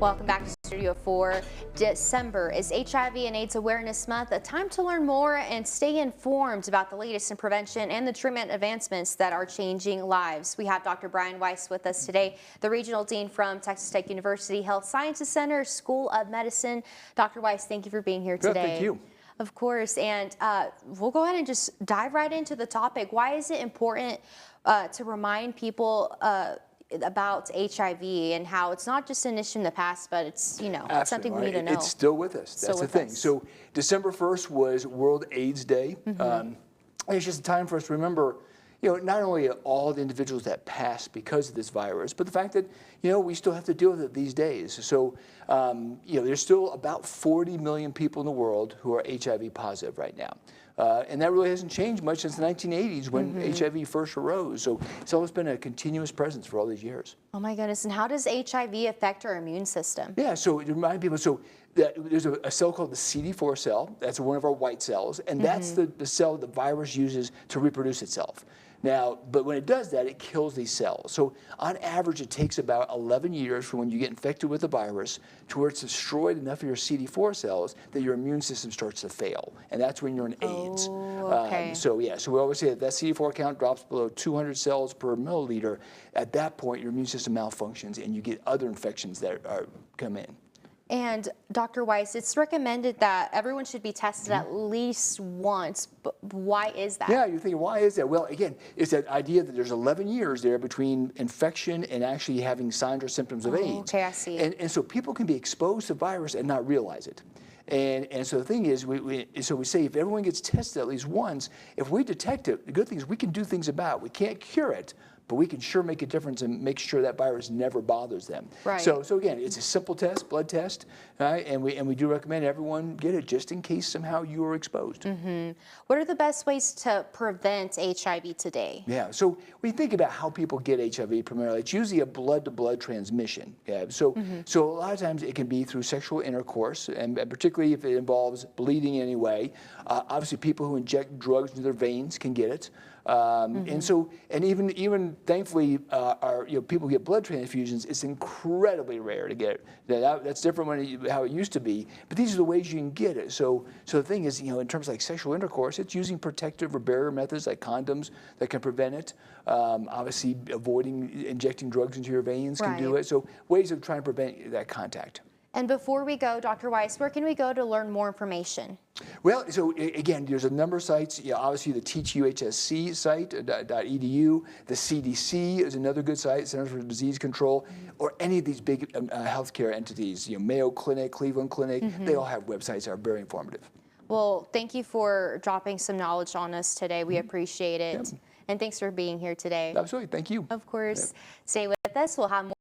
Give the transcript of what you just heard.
Welcome back to Studio 4. December is HIV and AIDS Awareness Month, a time to learn more and stay informed about the latest in prevention and the treatment advancements that are changing lives. We have Dr. Brian Weis with us today, the Regional Dean from Texas Tech University Health Sciences Center, School of Medicine. Dr. Weis, thank you for being here today. Thank you. Of course, and we'll go ahead and just dive right into the topic. Why is it important to remind people about HIV and how it's not just an issue in the past, but it's, it's something we need to know. It's still with us. That's the thing. So December 1st was World AIDS Day. It's just a time for us to remember, not only all the individuals that passed because of this virus, but the fact that, we still have to deal with it these days. So, there's still about 40 million people in the world who are HIV positive right now. And that really hasn't changed much since the 1980s when HIV first arose. So it's always been a continuous presence for all these years. Oh my goodness. And how does HIV affect our immune system? Yeah, so to remind people, there's a cell called the CD4 cell. That's one of our white cells. And that's the cell the virus uses to reproduce itself. Now, but when it does that, it kills these cells. So on average, it takes about 11 years from when you get infected with the virus to where it's destroyed enough of your CD4 cells that your immune system starts to fail. And that's when you're in AIDS. Okay. So we always say that CD4 count drops below 200 cells per milliliter. At that point, your immune system malfunctions and you get other infections that come in. And Dr. Weis, it's recommended that everyone should be tested at least once, but why is that? Yeah, you're thinking, why is that? Well, again, it's that idea that there's 11 years there between infection and actually having signs or symptoms of AIDS. Okay, I see. And so people can be exposed to virus and not realize it. And so the thing is, we say if everyone gets tested at least once, if we detect it, the good thing is we can do things about it. We can't cure it, but we can sure make a difference and make sure that virus never bothers them. Right. So again, it's a simple test, blood test, right? And we do recommend everyone get it just in case somehow you are exposed. What are the best ways to prevent HIV today? Yeah, so when you think about how people get HIV primarily, it's usually a blood-to-blood transmission. Yeah? So a lot of times it can be through sexual intercourse, and particularly if it involves bleeding in any way. Obviously, people who inject drugs into their veins can get it. And even thankfully, people who get blood transfusions, it's incredibly rare to get it. That's different how it used to be. But these are the ways you can get it. So the thing is, in terms of like sexual intercourse, it's using protective or barrier methods like condoms that can prevent it. Obviously, avoiding injecting drugs into your veins can do it. So ways of trying to prevent that contact. And before we go, Dr. Weis, where can we go to learn more information? Well, so again, there's a number of sites. Obviously, the TeachUHSC site, .edu. The CDC is another good site, Centers for Disease Control, or any of these big healthcare entities. Mayo Clinic, Cleveland Clinic, they all have websites that are very informative. Well, thank you for dropping some knowledge on us today. We appreciate it. And thanks for being here today. Absolutely. Thank you. Of course. Stay with us. We'll have more.